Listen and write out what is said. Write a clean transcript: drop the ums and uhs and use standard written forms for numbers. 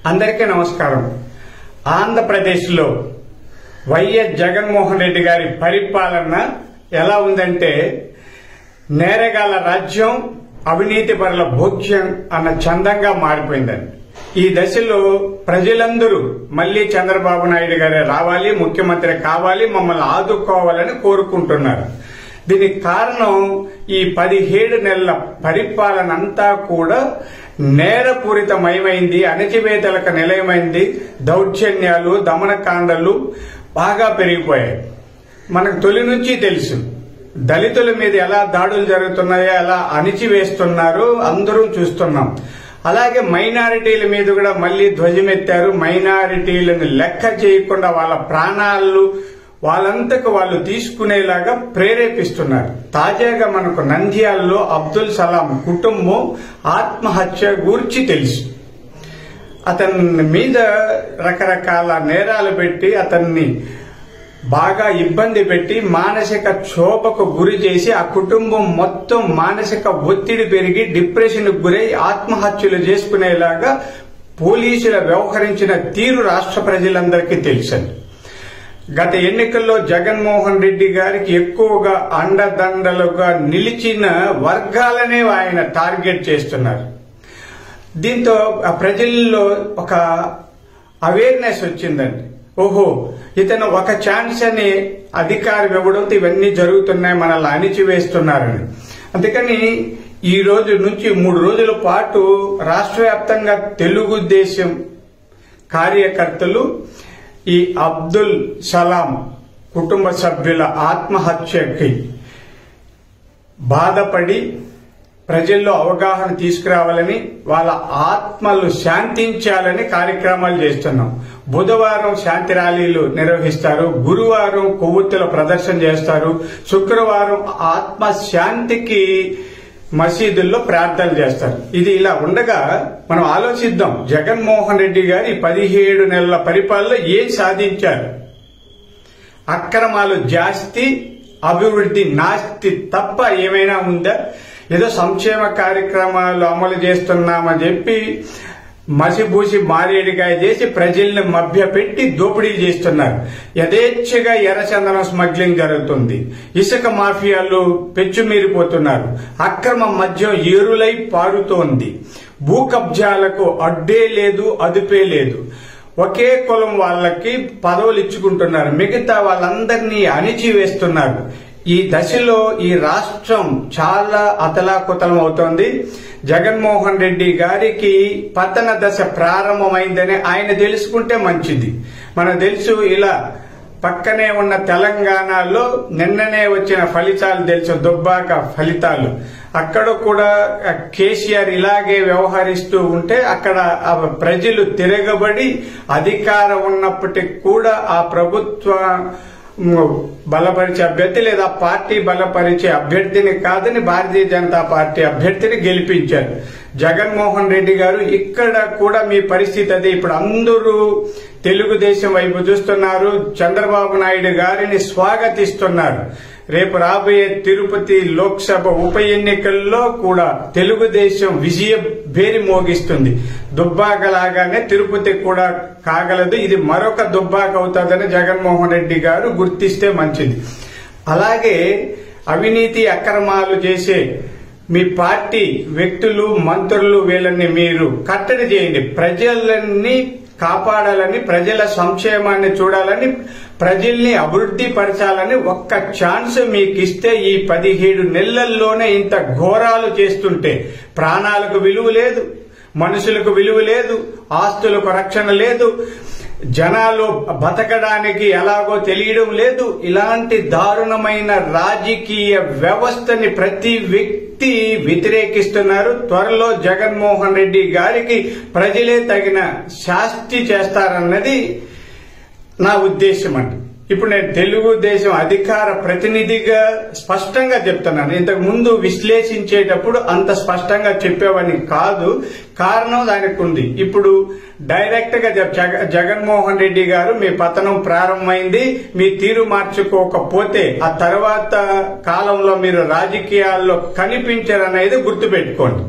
అందరికీ నమస్కారం. ఆంధ్రప్రదేశ్లో వైఎస్ జగన్మోహన్ రెడ్డి గారి పరిపాలన ఎలా ఉందంటే నేరగాళ్ల రాజ్యం, అవినీతి పరుల భోగ్యం అన్న చందంగా మారిపోయిందండి. ఈ దశలో ప్రజలందరూ మళ్లీ చంద్రబాబు నాయుడు గారే రావాలి, ముఖ్యమంత్రి కావాలి, మమ్మల్ని ఆదుకోవాలని కోరుకుంటున్నారు. దీనికి కారణం ఈ 17 నెలల పరిపాలన అంతా కూడా నేరపూరితమయమైంది, అణచివేతలకు నిలయమైంది. దౌర్జన్యాలు, దమనకాండలు బాగా పెరిగిపోయాయి. మనకు తొలి నుంచి తెలుసు దళితుల మీద ఎలా దాడులు జరుగుతున్నాయో, ఎలా అణిచివేస్తున్నారో అందరూ చూస్తున్నాం. అలాగే మైనారిటీల మీద కూడా మళ్లీ ధ్వజమెత్తారు. మైనారిటీలను లెక్క చేయకుండా వాళ్ళ ప్రాణాలు వాళ్ళంతకు వాళ్ళు తీసుకునేలాగా ప్రేరేపిస్తున్నారు. తాజాగా మనకు నంద్యాలలో అబ్దుల్ సలాం కుటుంబం ఆత్మహత్య గూర్చి తెలుసు. అతని మీద రకరకాల నేరాలు పెట్టి అతన్ని బాగా ఇబ్బంది పెట్టి మానసిక క్షోభకు గురి చేసి ఆ కుటుంబం మొత్తం మానసిక ఒత్తిడి పెరిగి డిప్రెషన్ కు గురై ఆత్మహత్యలు చేసుకునేలాగా పోలీసులు వ్యవహరించిన తీరు రాష్ట్ర ప్రజలందరికీ తెలుసండి. గత ఎన్నికల్లో జగన్మోహన్ రెడ్డి గారికి ఎక్కువగా అండదండలుగా నిలిచిన వర్గాలనే ఆయన టార్గెట్ చేస్తున్నారు. దీంతో ఆ ప్రజల్లో ఒక అవేర్నెస్ వచ్చిందండి. ఓహో, ఇతను ఒక ఛాన్స్ అని అధికారం ఇవ్వడంతో ఇవన్నీ జరుగుతున్నాయి, మనల్ని అణిచివేస్తున్నారని. అందుకని ఈ రోజు నుంచి 3 రోజుల పాటు రాష్ట్ర వ్యాప్తంగా తెలుగుదేశం కార్యకర్తలు ఈ అబ్దుల్ సలాం కుటుంబ సభ్యుల ఆత్మహత్యకి బాధపడి ప్రజల్లో అవగాహన తీసుకురావాలని, వాళ్ళ ఆత్మలు శాంతించాలని కార్యక్రమాలు చేస్తున్నాం. బుధవారం శాంతి ర్యాలీలు నిర్వహిస్తారు, గురువారం కొవ్వొత్తుల ప్రదర్శన చేస్తారు, శుక్రవారం ఆత్మ శాంతికి మసీదుల్లో ప్రార్థనలు చేస్తారు. ఇది ఇలా ఉండగా మనం ఆలోచిద్దాం, జగన్మోహన్ రెడ్డి గారు ఈ 17 నెలల పరిపాలనలో ఏం సాధించారు? అక్రమాలు జాస్తి, అభివృద్ధి నాస్తి తప్ప ఏమైనా ఉందా? ఏదో సంక్షేమ కార్యక్రమాలు అమలు చేస్తున్నామని చెప్పి మసిబూసి మారేడుకాయ చేసి ప్రజల్ని మభ్యపెట్టి దోపిడీ చేస్తున్నారు. యథేచ్ఛగా ఎర్రచందనం స్మగ్లింగ్ జరుగుతుంది. ఇసుక మాఫియాలు పెచ్చుమీరిపోతున్నారు. అక్రమ మద్యం ఏరులై పారుతోంది. భూ కబ్జాలకు అడ్డే లేదు, అదుపే లేదు. ఒకే కులం వాళ్ళకి పదవులు ఇచ్చుకుంటున్నారు, మిగతా వాళ్ళందరినీ అణిచివేస్తున్నారు. ఈ దశలో ఈ రాష్ట్రం చాలా అతలాకుతలం అవుతోంది. జగన్మోహన్ రెడ్డి గారికి పతన దశ ప్రారంభమైందని ఆయన తెలుసుకుంటే మంచిది. మనకు తెలుసు, ఇలా పక్కనే ఉన్న తెలంగాణలో నిన్ననే వచ్చిన ఫలితాలు తెలుసు, దుబ్బాక ఫలితాలు. అక్కడ కూడా కేసీఆర్ ఇలాగే వ్యవహరిస్తూ ఉంటే అక్కడ ప్రజలు తిరగబడి అధికారం ఉన్నప్పటికీ కూడా ఆ ప్రభుత్వ బలపరిచే అభ్యర్థి లేదా పార్టీ బలపరిచే అభ్యర్థిని కాదని భారతీయ జనతా పార్టీ అభ్యర్థిని గెలిపించారు. జగన్మోహన్ రెడ్డి గారు ఇక్కడ కూడా మీ పరిస్థితి అదే. ఇప్పుడు అందరూ తెలుగుదేశం వైపు చూస్తున్నారు, చంద్రబాబు నాయుడు గారిని స్వాగతిస్తున్నారు. రేపు రాబోయే తిరుపతి లోక్సభ ఉప ఎన్నికల్లో కూడా తెలుగుదేశం విజయ భేరి మోగిస్తుంది. దుబ్బాక లాగానే తిరుపతి కూడా కాగలదు. ఇది మరొక దుబ్బాక అవుతుందని జగన్మోహన్ రెడ్డి గారు గుర్తిస్తే మంచిది. అలాగే అవినీతి అక్రమాలు చేసే మీ పార్టీ వ్యక్తులు, మంత్రులు వీళ్ళని మీరు కట్టడి చేయండి. ప్రజలని కాపాడాలని, ప్రజల సంక్షేమాన్ని చూడాలని, ప్రజల్ని అభివృద్ధి పరచాలని ఒక్క ఛాన్స్ మీకు ఇస్తే ఈ 17 నెలల్లోనే ఇంత ఘోరాలు చేస్తుంటే ప్రాణాలకు విలువ లేదు, మనుషులకు విలువ లేదు, ఆస్తులకు రక్షణ లేదు, జనాలు బతకడానికి ఎలాగో తెలియడం లేదు. ఇలాంటి దారుణమైన రాజకీయ వ్యవస్థని ప్రతి వ్యక్తి వ్యతిరేకిస్తున్నారు. త్వరలో జగన్మోహన్ రెడ్డి గారికి ప్రజలే తగిన శాస్తి చేస్తారన్నది నా ఉద్దేశం అండి. ఇప్పుడు నేను తెలుగుదేశం అధికార ప్రతినిధిగా స్పష్టంగా చెప్తున్నాను. ఇంతకు ముందు విశ్లేషించేటప్పుడు అంత స్పష్టంగా చెప్పేవని కాదు. కారణం దానికి ఉంది. ఇప్పుడు డైరెక్ట్ గా జగన్మోహన్ రెడ్డి గారు మీ పతనం ప్రారంభమైంది, మీ తీరు మార్చుకోకపోతే ఆ తర్వాత కాలంలో మీరు రాజకీయాల్లో కనిపించరనేది గుర్తుపెట్టుకోండి.